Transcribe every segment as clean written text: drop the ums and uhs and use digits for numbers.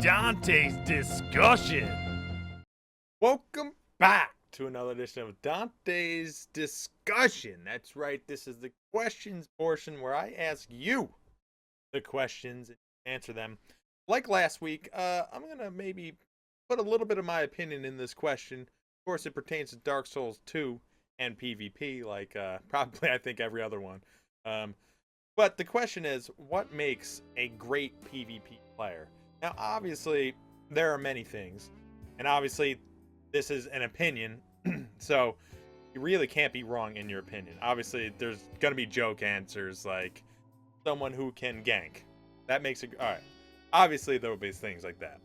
Dante's discussion. Welcome back to another edition of Dante's discussion. That's right, this is the questions portion where I ask you the questions and answer them. Like last week, I'm gonna maybe put a little bit of my opinion in this question. Of course, it pertains to Dark Souls 2 and PvP, like probably I think every other one. But the question is, what makes a great PvP player? Now, obviously, there are many things, and obviously, this is an opinion, so you really can't be wrong in your opinion. Obviously, there's gonna be joke answers like someone who can gank. That makes it all right. Obviously, there will be things like that,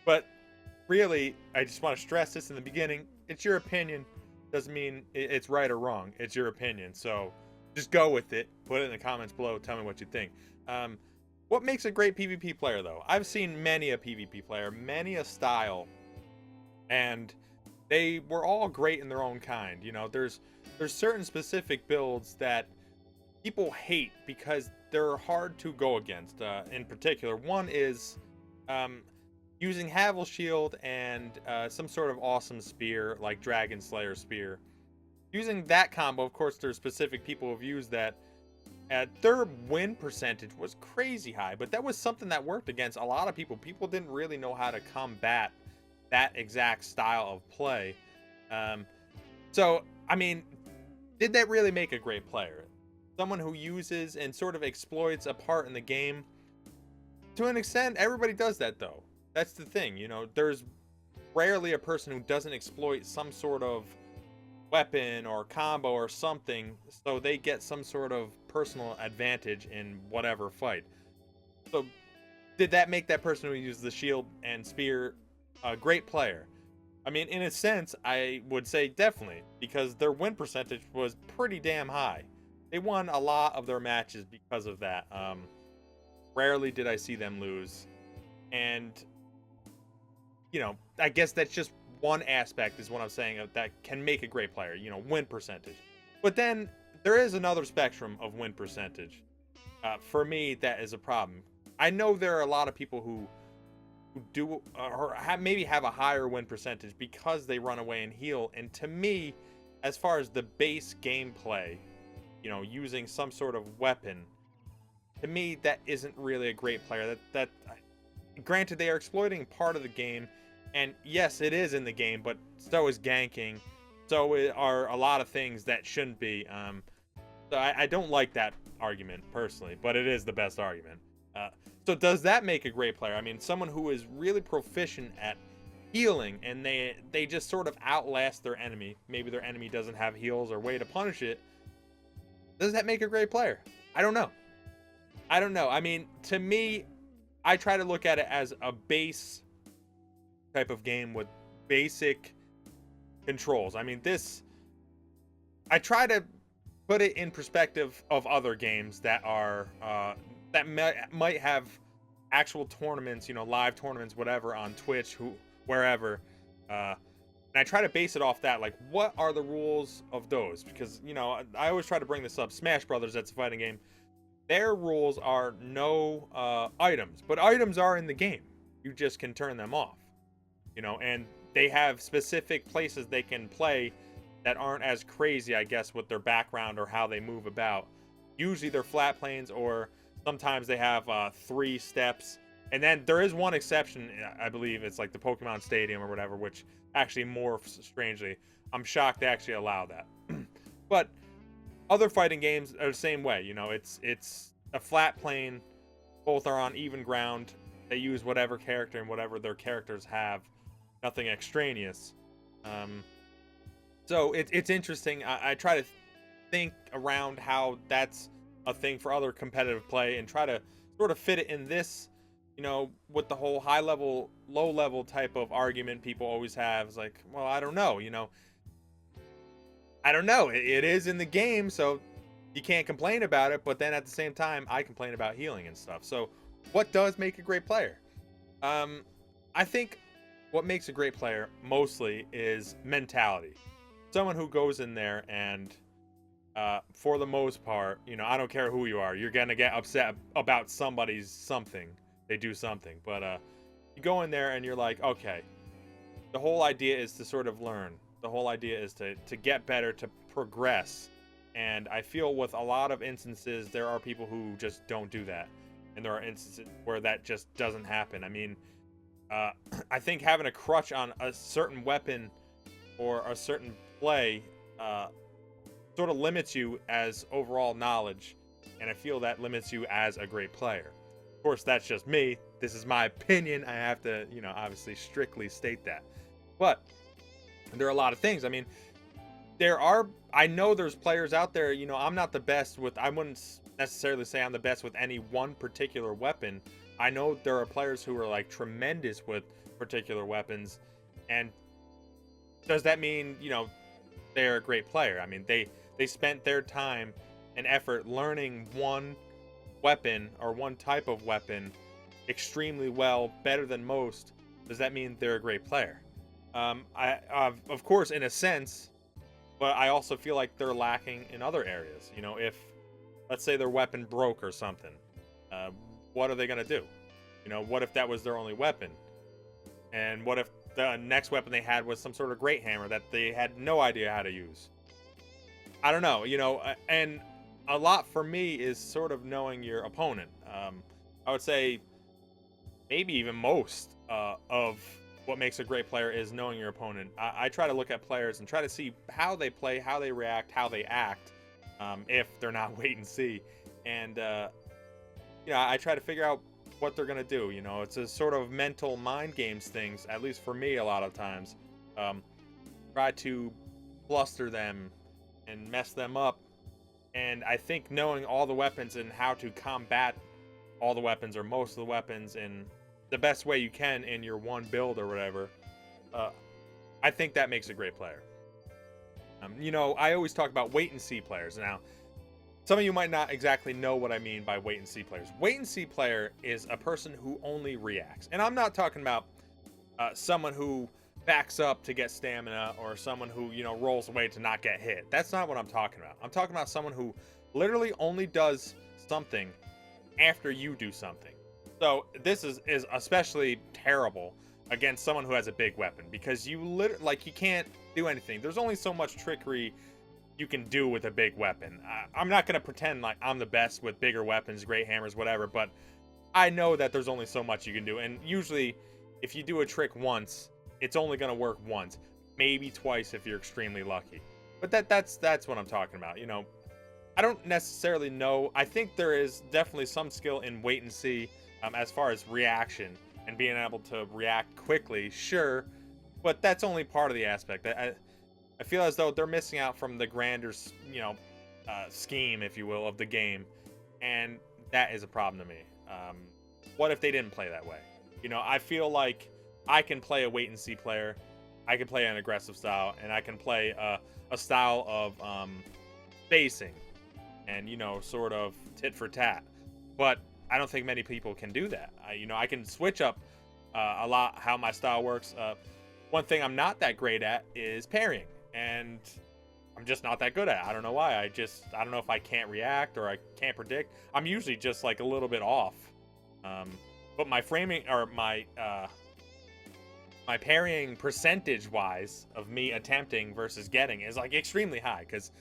but really, I just want to stress this in the beginning. It's your opinion. Doesn't mean it's right or wrong. It's your opinion. So just go with it. Put it in the comments below. Tell me what you think. What makes a great PvP player, though? I've seen many a PvP player, many a style, and they were all great in their own kind. You know, there's certain specific builds that people hate because they're hard to go against. In particular, one is using Havel Shield and some sort of awesome spear like Dragon Slayer Spear. Using that combo, of course, there's specific people who've used that. Their win percentage was crazy high, but that was something that worked against a lot of people. People didn't really know how to combat that exact style of play. So, I mean, did that really make a great player? Someone who uses and sort of exploits a part in the game. To an extent, everybody does that, though. That's the thing, you know, there's rarely a person who doesn't exploit some sort of weapon or combo or something so they get some sort of personal advantage in whatever fight. So did that make that person who used the shield and spear a great player? I mean, in a sense, I would say definitely, because their win percentage was pretty damn high. They won a lot of their matches because of that. Rarely did I see them lose. And you know, I guess that's just one aspect is what I'm saying that can make a great player, you know, win percentage. But then there is another spectrum of win percentage. For me, that is a problem. I know there are a lot of people who do or maybe have a higher win percentage because they run away and heal. And to me, as far as the base gameplay, you know, using some sort of weapon, to me, that isn't really a great player. That granted, they are exploiting part of the game. And yes, it is in the game, but so is ganking. So are a lot of things that shouldn't be. So I don't like that argument personally, but it is the best argument. So does that make a great player? I mean, someone who is really proficient at healing and they just sort of outlast their enemy. Maybe their enemy doesn't have heals or way to punish it. Does that make a great player? I don't know. I mean, to me, I try to look at it as a base type of game with basic controls. I mean, I try to put it in perspective of other games that are that might have actual tournaments, you know, live tournaments, whatever, on Twitch, wherever. And I try to base it off that, like, what are the rules of those? Because, you know, I always try to bring this up. Smash Brothers, that's a fighting game. Their rules are no items, but items are in the game. You just can turn them off. You know, and they have specific places they can play that aren't as crazy, I guess, with their background or how they move about. Usually they're flat planes, or sometimes they have 3 steps. And then there is one exception, I believe it's like the Pokemon Stadium or whatever, which actually morphs strangely. I'm shocked they actually allow that. But other fighting games are the same way. You know, it's a flat plane. Both are on even ground. They use whatever character and whatever their characters have. Nothing extraneous. So it's interesting. I try to think around how that's a thing for other competitive play and try to sort of fit it in this, you know, with the whole high level, low level type of argument people always have. It's like, well, I don't know, you know. I don't know. It is in the game, so you can't complain about it. But then at the same time, I complain about healing and stuff. So what does make a great player? I think what makes a great player mostly is mentality. Someone who goes in there and for the most part, you know, I don't care who you are, you're gonna get upset about somebody's something. they do something. But you go in there and you're like, okay, the whole idea is to sort of learn. The whole idea is to get better, to progress. And I feel with a lot of instances, there are people who just don't do that. And there are instances where that just doesn't happen. I mean, I think having a crutch on a certain weapon or a certain play sort of limits you as overall knowledge. And I feel that limits you as a great player. Of course, that's just me. This is my opinion. I have to, obviously strictly state that. But there are a lot of things. I mean, I know there's players out there, I'm not the best with, I wouldn't necessarily say I'm the best with any one particular weapon. I know there are players who are like tremendous with particular weapons. And does that mean, they're a great player? I mean, they spent their time and effort learning one weapon or one type of weapon extremely well, better than most. Does that mean they're a great player? Of course, in a sense, but I also feel like they're lacking in other areas. If, let's say, their weapon broke or something, what are they going to do? What if that was their only weapon? And what if the next weapon they had was some sort of great hammer that they had no idea how to use? I don't know, and a lot for me is sort of knowing your opponent. I would say maybe even most of what makes a great player is knowing your opponent. I try to look at players and try to see how they play, how they react, how they act, if they're not wait and see. And, I try to figure out what they're going to do. It's a sort of mental mind games things, at least for me a lot of times. Try to fluster them and mess them up. And I think knowing all the weapons and how to combat all the weapons or most of the weapons in the best way you can in your one build or whatever, I think that makes a great player. I always talk about wait and see players. Now, some of you might not exactly know what I mean by wait and see players. Wait and see player is a person who only reacts. And I'm not talking about someone who backs up to get stamina or someone who, rolls away to not get hit. That's not what I'm talking about. I'm talking about someone who literally only does something after you do something. So this is especially terrible against someone who has a big weapon, because you can't do anything. There's only so much trickery you can do with a big weapon. I'm not going to pretend like I'm the best with bigger weapons, great hammers, whatever, but I know that there's only so much you can do. And usually if you do a trick once, it's only going to work once, maybe twice if you're extremely lucky. But that's what I'm talking about. I don't necessarily know. I think there is definitely some skill in wait and see, as far as reaction and being able to react quickly, sure, but that's only part of the aspect. I feel as though they're missing out from the grander, scheme, if you will, of the game, and that is a problem to me. What if they didn't play that way? I feel like I can play a wait and see player, I can play an aggressive style, and I can play a style of spacing and sort of tit for tat. But I don't think many people can do that. I can switch up a lot how my style works. One thing I'm not that great at is parrying, and I'm just not that good at it. I don't know why. I don't know if I can't react or I can't predict. I'm usually just like a little bit off. But my framing or my parrying percentage wise of me attempting versus getting is like extremely high, because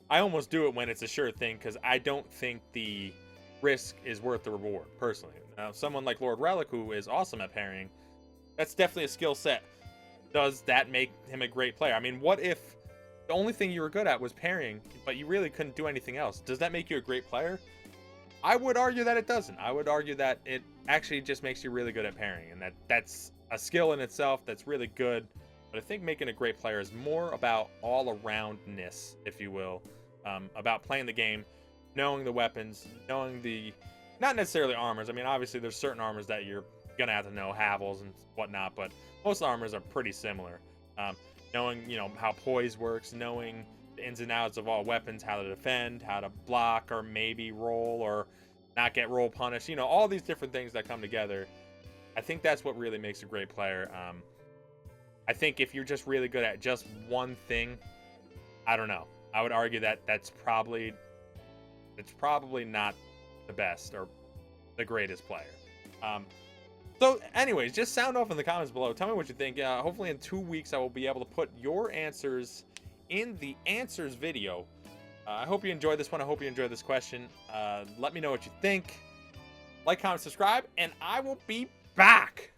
I almost do it when it's a sure thing, because I don't think the risk is worth the reward, personally. Now, someone like Lord Relic, who is awesome at parrying, that's definitely a skill set. Does that make him a great player? I mean, what if the only thing you were good at was parrying, but you really couldn't do anything else? Does that make you a great player? I would argue that it doesn't. I would argue that it actually just makes you really good at parrying, and that's a skill in itself that's really good. But I think making a great player is more about all-aroundness, if you will, about playing the game, knowing the weapons, knowing the, not necessarily armors. I mean, obviously there's certain armors that you're gonna have to know, Havels and whatnot, but most armors are pretty similar. Knowing, how poise works, knowing the ins and outs of all weapons, how to defend, how to block, or maybe roll, or not get roll punished. All these different things that come together. I think that's what really makes a great player. I think if you're just really good at just one thing, I don't know. I would argue that it's probably not the best or the greatest player. So anyways, just sound off in the comments below. Tell me what you think. Hopefully in 2 weeks I will be able to put your answers in the answers video. I hope you enjoyed this one. I hope you enjoyed this question. Let me know what you think. Like, comment, subscribe, and I will be back.